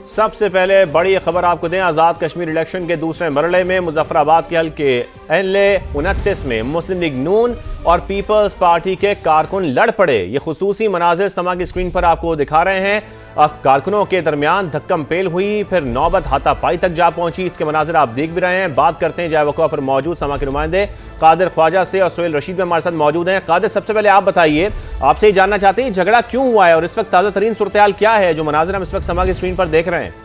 सबसे पहले बड़ी खबर आपको दें, आज़ाद कश्मीर इलेक्शन के दूसरे मरहले में मुजफ्फराबाद के हल्के LA-29 में मुस्लिम लीग नून और पीपल्स पार्टी के कारकुन लड़ पड़े। ये खुसूसी मनाजिर समा की स्क्रीन पर आपको दिखा रहे हैं। अब कारकुनों के दरमियान धक्कम पेल हुई, फिर नौबत हाथापाई तक जा पहुंची। इसके मनाजिर आप देख भी रहे हैं। बात करते हैं जाए वक़्वा पर मौजूद समा के नुमाइंदे कादिर ख्वाजा से और सुहेल रशीद भी हमारे साथ मौजूद हैं। कादिर, सबसे पहले आप बताइए, आपसे ही जानना चाहते हैं झगड़ा क्यों हुआ है और इस वक्त ताज़ा तरीन सूरत हाल क्या है जो मनाजिर हम इस वक्त समा की स्क्रीन पर देख रहे हैं।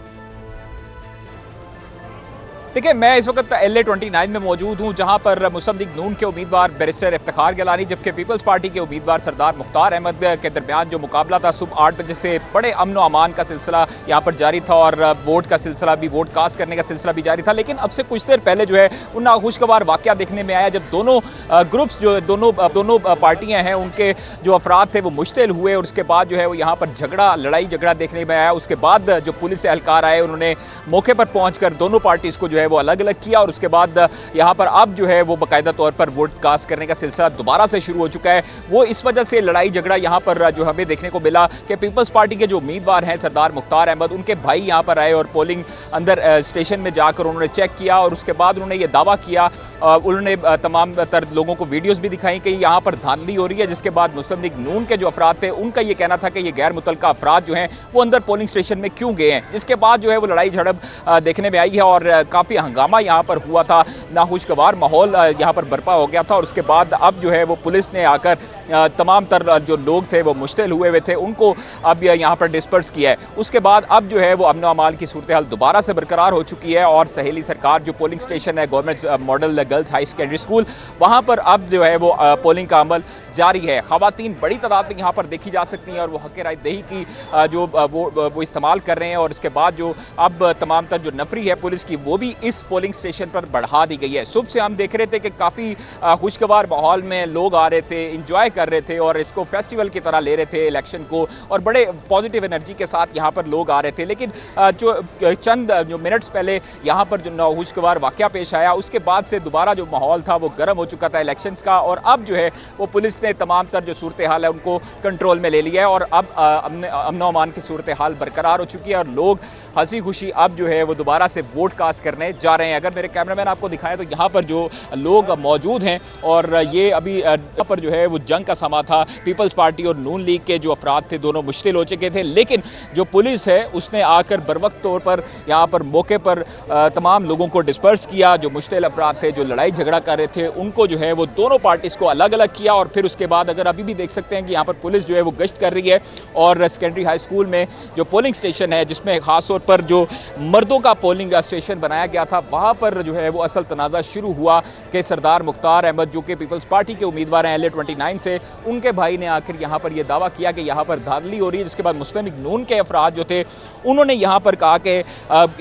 देखिए, मैं इस वक्त LA-29 में मौजूद हूं, जहां पर मुस्लिम लीग नून के उम्मीदवार बैरिस्टर इफ्तिखार गिलानी जबकि पीपल्स पार्टी के उम्मीदवार सरदार मुख्तार अहमद के दरमियान जो मुकाबला था सुबह 8 बजे से बड़े अमन व अमान का सिलसिला यहां पर जारी था और वोट का सिलसिला भी, वोट कास्ट करने का सिलसिला भी जारी था। लेकिन अब से कुछ देर पहले जो है उन नाखुशगवार वाक़या देखने में आया जब दोनों ग्रुप्स जो दोनों पार्टियाँ हैं उनके जो अफराद थे वो मुश्तिल हुए और उसके बाद जो है वो यहाँ पर लड़ाई झगड़ा देखने में आया। उसके बाद जो पुलिस से एहलकार आए उन्होंने मौके पर पहुँच कर दोनों पार्टीज़ को जो है वो अलग अलग किया और उसके बाद यहाँ पर अब जो है वो बाकायदा तौर पर वोट कास्ट करने का सिलसिला दोबारा से शुरू हो चुका है। वो इस वजह से लड़ाई झगड़ा यहाँ पर जो हमें देखने को मिला कि पीपल्स पार्टी के जो उम्मीदवार हैं सरदार मुख्तार अहमद, उनके भाई यहाँ पर आए और पोलिंग अंदर स्टेशन में जाकर उन्होंने चेक किया और उसके बाद उन्होंने ये दावा किया, उन्होंने तमाम तर लोगों को वीडियोज़ भी दिखाई कि यहाँ पर धांधली हो रही है। जिसके बाद मुस्लिम लीग नून के जो अफराद थे उनका ये कहना था कि ये गैर मुतल्लका अफराद जो हैं वो अंदर पोलिंग स्टेशन में क्यों गए हैं। जिसके बाद जो है वो लड़ाई झड़प देखने में आई है और काफ़ी हंगामा यहाँ पर हुआ था, नाखुशगवार माहौल यहाँ पर बर्पा हो गया था। और उसके बाद अब जो है वो पुलिस ने आकर तमाम तर जो लोग थे वो मुश्तिल हुए थे उनको अब यहाँ पर डिस्पर्स किया है। उसके बाद अब जो है वो अमन अमान की सूरत हाल दोबारा से बरकरार हो चुकी है और सहेली सरकार जो पोलिंग स्टेशन है government model girls high secondary school, वहाँ पर अब जो है वो पोलिंग का अमल जारी है। ख़वातीन बड़ी तादाद में यहाँ पर देखी जा सकती हैं और वो हक़ राय दही की जो वो इस्तेमाल कर रहे हैं। और उसके बाद जो अब तमाम तर जो नफरी है पुलिस की वो भी इस पोलिंग स्टेशन पर बढ़ा दी गई है। सुबह से हम देख रहे थे कि काफ़ी खुशगवार माहौल में लोग आ रहे थे, इंजॉय कर रहे थे और इसको फेस्टिवल की तरह ले रहे थे इलेक्शन को और बड़े पॉजिटिव एनर्जी के साथ यहाँ पर लोग आ रहे थे। लेकिन जो चंद जो मिनट्स पहले यहाँ पर जो नाखुशगवार वाक़या पेश आया उसके बाद से दोबारा जो माहौल था वो गर्म हो चुका था इलेक्शंस का और अब जो है वो पुलिस ने तमाम तर जो सूरत हाल है उनको कंट्रोल में ले लिया है और अब अमन अमान की सूरत हाल बरकरार हो चुकी है और लोग हंसी खुशी अब जो है वो दोबारा से वोट कास्ट करने जा रहे हैं। अगर मेरे कैमरामैन आपको दिखाएं तो यहाँ पर जो लोग मौजूद हैं और ये अभी यहाँ पर जो है वो जंग का समा था। पीपल्स पार्टी और नून लीग के जो अफराद थे दोनों मुश्तिल हो चुके थे, लेकिन जो पुलिस है उसने आकर बरवक्त तौर पर यहाँ पर मौके पर तमाम लोगों को डिस्पर्स किया। जो मुश्तिल अफराद थे जो लड़ाई झगड़ा कर रहे थे उनको जो है वो दोनों पार्टीज़ को अलग अलग किया और फिर उसके बाद अगर अभी भी देख सकते हैं कि यहाँ पर पुलिस जो है वो गश्त कर रही है और सेकेंडरी हाई स्कूल में जो पोलिंग स्टेशन है जिसमें ख़ास तौर पर जो मर्दों का पोलिंग स्टेशन बनाया गया था वहाँ पर जो है वो असल तनाज़ा शुरू हुआ कि सरदार मुख्तार अहमद जो कि पीपल्स पार्टी के उम्मीदवार हैं LA-29 से, उनके भाई ने आखिर यहाँ पर यह दावा किया कि यहाँ पर धांधली हो रही है। जिसके बाद मुस्लिम लीग नून के अफराद जो थे उन्होंने यहाँ पर कहा कि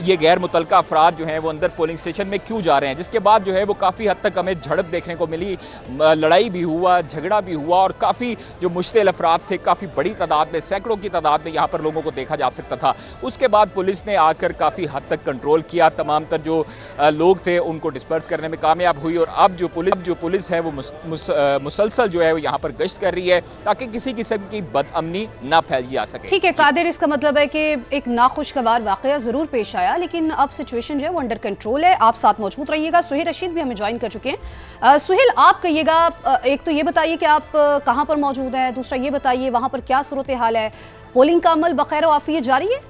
ये गैर मुतल्लका अफराद जो हैं वो अंदर पोलिंग स्टेशन में क्यों जा रहे हैं। जिसके बाद जो है वो काफ़ी हद तक हमें झड़प देखने को मिली, लड़ाई भी हुआ, झगड़ा भी हुआ और काफ़ी जो मुश्तिल अफराद थे काफ़ी बड़ी तादाद में, सैकड़ों की तादाद में यहाँ पर लोगों को देखा जा सकता था। उसके बाद पुलिस ने आकर काफ़ी हद तक कंट्रोल किया, तमाम तर जो लोग थे उनको डिस्पर्स करने में कामयाब हुई और अब जो पुलिस है वो मुसलसल जो है वो यहाँ पर गश्त कर रही है ताकि किसी किस्म की बदअमनी ना फैल जा सके। ठीक है कादिर, इसका मतलब है कि एक नाखुशगवार वाकया ज़रूर पेश आया लेकिन अब सिचुएशन जो है वो अंडर कंट्रोल है। आप साथ मौजूद रहिएगा। सुहेल रशीद भी हमें ज्वाइन कर चुके हैं। सुहेल, आप कहिएगा, एक तो ये बताइए कि आप कहाँ पर मौजूद हैं, दूसरा ये बताइए वहाँ पर क्या सूरत हाल है, पोलिंग का अमल बखैर आफियत जारी है?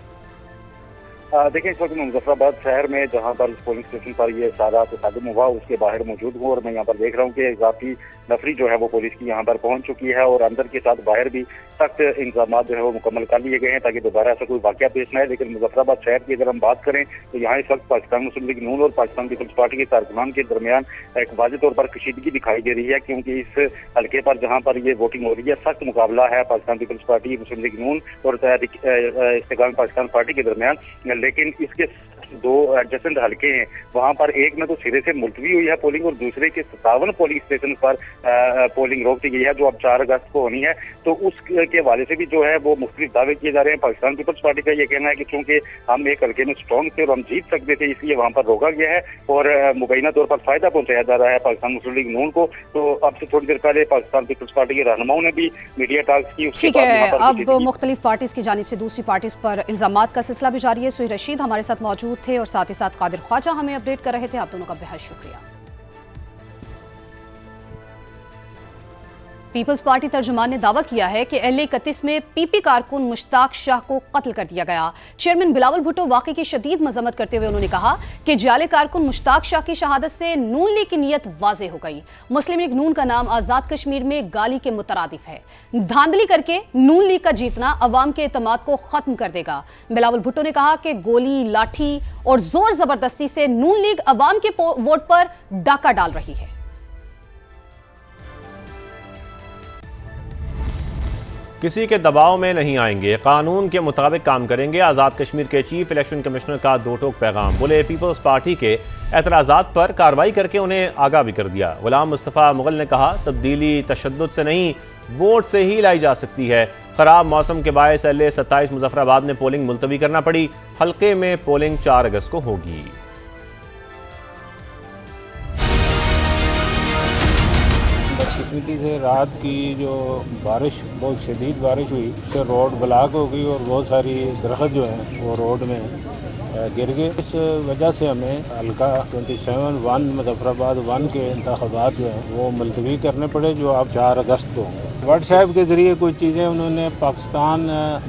देखिए, इस वक्त मैं मुजफ्फराबाद शहर में जहां पर पोलिंग स्टेशन पर ये सारा तसादुम हुआ उसके बाहर मौजूद हूँ और मैं यहाँ पर देख रहा हूँ कि काफी नफरी जो है वो पुलिस की यहाँ पर पहुंच चुकी है और अंदर के साथ बाहर भी सख्त इंतजाम जो है वो मुकम्मल कर लिए गए हैं ताकि दोबारा ऐसा कोई वाकया पेश न आए। लेकिन मुजफ्फराबाद शहर की अगर हम बात करें तो यहाँ इस वक्त पाकिस्तान मुस्लिम लीग नून और पाकिस्तान पीपल्स पार्टी के कारकुनान के दरमियान एक वाज़ेह तौर पर कशीदगी दिखाई दे रही है क्योंकि इस हल्के पर जहाँ पर ये वोटिंग हो रही है सख्त मुकाबला है पाकिस्तान पीपल्स पार्टी, मुस्लिम लीग नून और इस्तेकाम पाकिस्तान पार्टी के दरमियान। लेकिन इसके दो एडजेसेंट हल्के हैं, वहाँ पर एक में तो सिरे से मुलतवी हुई है पोलिंग और दूसरे के 57 पोलिंग स्टेशन पर पोलिंग रोक दी गई है जो अब 4 अगस्त को होनी है। तो उसके हवाले से भी जो है वो मुख्तलिफ दावे किए जा रहे हैं। पाकिस्तान पीपल्स पार्टी का ये कहना है कि चूंकि हम एक हल्के में स्ट्रॉन्ग थे और हम जीत सकते थे इसलिए वहाँ पर रोका गया है और मुबैना तौर पर फायदा पहुंचाया जा रहा है पाकिस्तान मुस्लिम लीग नून को। तो अब से थोड़ी देर पहले पाकिस्तान पीपल्स पार्टी के रहनुमाओं ने भी मीडिया टॉक्स की। ठीक है, अब मुख्तलिफ पार्टीज की जानिब से दूसरी पार्टीज पर इल्जामात का सिलसिला भी जारी है। सुहेल रशीद हमारे साथ मौजूद थे और साथ ही साथ कादिर ख्वाजा हमें अपडेट कर रहे थे। आप दोनों का बेहद शुक्रिया। पीपल्स पार्टी तर्जुमान ने दावा किया है कि LA 31 में PP कारकुन मुश्ताक शाह को कत्ल कर दिया गया। चेयरमैन बिलावल भुट्टो वाक़े की शदीद मजम्मत करते हुए उन्होंने कहा कि जाले कारकुन मुश्ताक शाह की शहादत से नून लीग की नीयत वाज़ेह हो गई। मुस्लिम लीग नून का नाम आज़ाद कश्मीर में गाली के मुतरादिफ है। धांधली करके नून लीग का जीतना अवाम के एतमाद को खत्म कर देगा। बिलावल भुट्टो ने कहा कि गोली, लाठी और जोर जबरदस्ती से नून लीग अवाम के वोट पर डाका डाल रही है। किसी के दबाव में नहीं आएंगे, कानून के मुताबिक काम करेंगे। आज़ाद कश्मीर के चीफ इलेक्शन कमिश्नर का दो टोक पैगाम। बोले पीपल्स पार्टी के एतराज़ात पर कार्रवाई करके उन्हें आगाह भी कर दिया। गुलाम मुस्तफ़ा मुगल ने कहा तब्दीली तशद्दुद से नहीं वोट से ही लाई जा सकती है। खराब मौसम के बायस LA 27 मुजफ्फराबाद में पोलिंग मुलतवी करना पड़ी। हल्के में पोलिंग 4 अगस्त को होगी। बदकिस्मती से रात की जो बारिश, बहुत शदीद बारिश हुई, उससे रोड ब्लॉक हो गई और बहुत सारी दरख्त जो हैं वो रोड में गिर गए। इस वजह से हमें हल्का 27-1 मुजफ्फराबाद 1 के इंतखाबात जो हैं वो मुलतवी करने पड़े, जो अब 4 अगस्त को होंगे। व्हाट्सएप के ज़रिए कुछ चीज़ें उन्होंने पाकिस्तान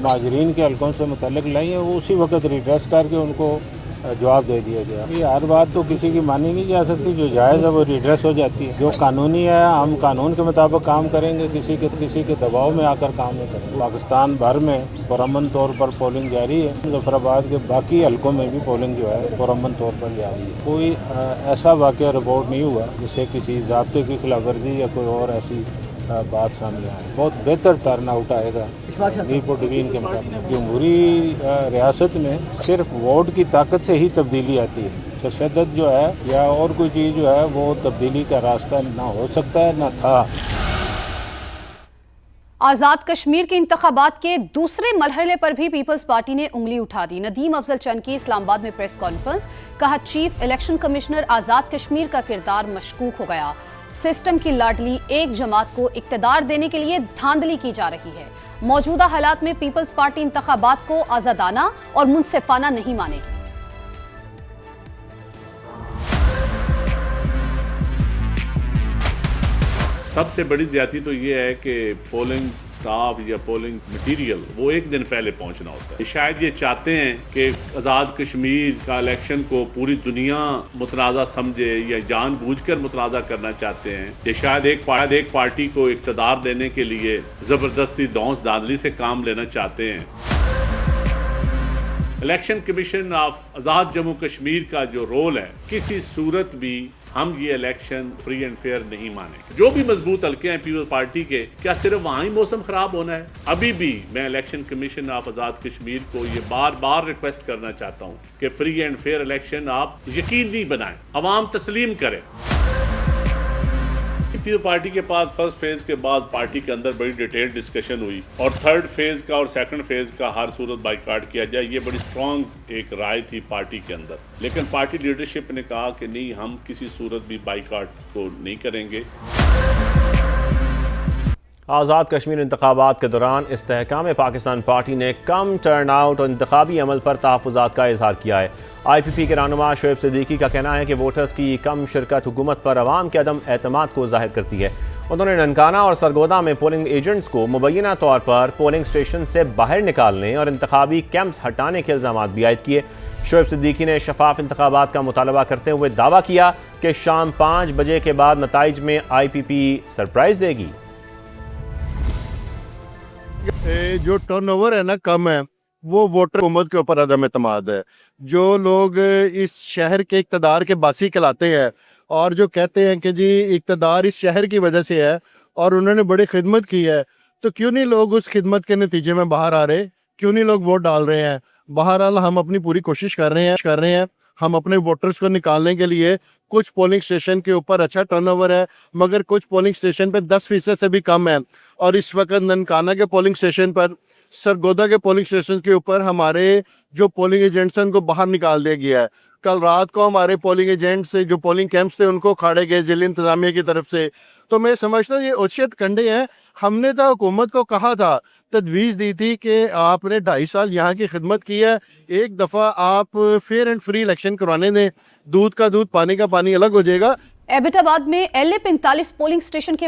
माजरीन के हल्कों से मुतल्लिक लाई हैं, वो उसी वक्त रिड्रेस करके उनको जवाब दे दिया गया। ये हर बात तो किसी की मानी नहीं जा सकती, जो जायज़ है वो रिड्रेस हो जाती है। जो कानूनी है हम कानून के मुताबिक काम करेंगे, किसी के दबाव में आकर काम नहीं करेंगे। पाकिस्तान भर में पुरअमन तौर पर पोलिंग जारी है। मुजफ्फराबाद के बाकी हल्कों में भी पोलिंग जो है पुरअमन तौर पर जारी है। कोई ऐसा वाक़या रिपोर्ट नहीं हुआ जिससे किसी ज़ाब्ते की खिलाफवर्जी या कोई और ऐसी बात सामने आए। बहुत बेहतर टर्न आउट आएगा मीरपुर डिवीजन के मुताबिक। जमहूरी रियासत में सिर्फ वोट की ताकत से ही तब्दीली आती है। तशद्दुद जो है या और कोई चीज़ जो है वो तब्दीली का रास्ता ना हो सकता है ना था। आज़ाद कश्मीर के इंतखाबात के दूसरे मरहले पर भी पीपल्स पार्टी ने उंगली उठा दी। नदीम अफजल चंद की इस्लामाबाद में प्रेस कॉन्फ्रेंस। कहा chief election commissioner Azad Kashmir का किरदार मशकूक हो गया। सिस्टम की लाडली एक जमात को इक्तदार देने के लिए धांधली की जा रही है। मौजूदा हालात में पीपल्स पार्टी इंतखाबात को आज़ादाना और मुनसिफाना नहीं मानेगी। सबसे बड़ी ज्यादती तो ये है कि पोलिंग स्टाफ या पोलिंग मटीरियल वो एक दिन पहले पहुंचना होता है। शायद ये चाहते हैं कि आज़ाद कश्मीर का इलेक्शन को पूरी दुनिया मुतनाज़ा समझे या जानबूझकर मुतनाज़ा करना चाहते हैं। ये शायद एक पार्टी को इक़्तिदार देने के लिए ज़बरदस्ती दौंस दादली से काम लेना चाहते हैं। इलेक्शन कमीशन ऑफ आज़ाद जम्मू कश्मीर का जो रोल है, किसी सूरत भी हम ये इलेक्शन फ्री एंड फेयर नहीं मानेंगे। जो भी मजबूत हल्के हैं पीपल्स पार्टी के, क्या सिर्फ वहां ही मौसम खराब होना है? अभी भी मैं election commission of Azad Kashmir को ये बार बार रिक्वेस्ट करना चाहता हूं कि फ्री एंड फेयर इलेक्शन आप यकीनी बनाएं, अवाम तस्लीम करें। पीपल्स पार्टी के पास फर्स्ट फेज के बाद पार्टी के अंदर बड़ी डिटेल डिस्कशन हुई और थर्ड फेज का और सेकंड फेज का हर सूरत बाइकाट किया जाए, ये बड़ी स्ट्रांग एक राय थी पार्टी के अंदर। लेकिन पार्टी लीडरशिप ने कहा कि नहीं, हम किसी सूरत भी बाइकाट को नहीं करेंगे। आज़ाद कश्मीर इंतखाबात के दौरान इस्तेहकाम पाकिस्तान पार्टी ने कम टर्न आउट और इंतखाबी अमल पर तहफ़्फ़ुज़ात का इजहार किया है। IPP के रहनुमा शोएब सिद्दीकी का कहना है कि वोटर्स की कम शिरकत हुकूमत पर अवाम के अदम एतमाद को जाहिर करती है। उन्होंने ननकाना और सरगोदा में पोलिंग एजेंट्स को मुबैना तौर पर पोलिंग स्टेशन से बाहर निकालने और इंतखाबी कैंप्स हटाने के इल्ज़ामात भी आयद किए। शोएब सिद्दीकी ने शफाफ इंतखाबात का मुतालबा करते हुए दावा किया कि शाम 5 बजे के बाद नताइज में IPP सरप्राइज़ देगी। जो टर्नओवर है ना कम है, वो वोटर हुकूमत के ऊपर अदम एतमाद है। जो लोग इस शहर के इक़्तिदार के बासी कहलाते हैं और जो कहते हैं कि जी इक़्तिदार इस शहर की वजह से है और उन्होंने बड़ी खिदमत की है, तो क्यों नहीं लोग उस खिदमत के नतीजे में बाहर आ रहे, क्यों नहीं लोग वोट डाल रहे हैं? बहरहाल हम अपनी पूरी कोशिश कर रहे हैं। हम अपने वोटर्स को निकालने के लिए कुछ पोलिंग स्टेशन के ऊपर अच्छा टर्नओवर है, मगर कुछ पोलिंग स्टेशन पे 10% से भी कम है। और इस वक्त ननकाना के पोलिंग स्टेशन पर सरगोदा के पोलिंग स्टेशन के ऊपर हमारे जो पोलिंग एजेंट्स हैं उनको बाहर निकाल दिया गया है। कल रात को हमारे पोलिंग एजेंट्स जो पोलिंग कैंप्स थे उनको खाड़े गए जिला इंतजामिया की तरफ से। तो मैं समझता हूँ ये औचित्य कंडे हैं। हमने तो हुकूमत को कहा था, तजवीज़ दी थी कि आपने 2.5 साल यहाँ की खिदमत की है, एक दफ़ा आप फेयर एंड फ्री इलेक्शन करवाने दें, दूध का दूध पानी का पानी अलग हो जाएगा। एबटाबाद में LA 45 पोलिंग स्टेशन के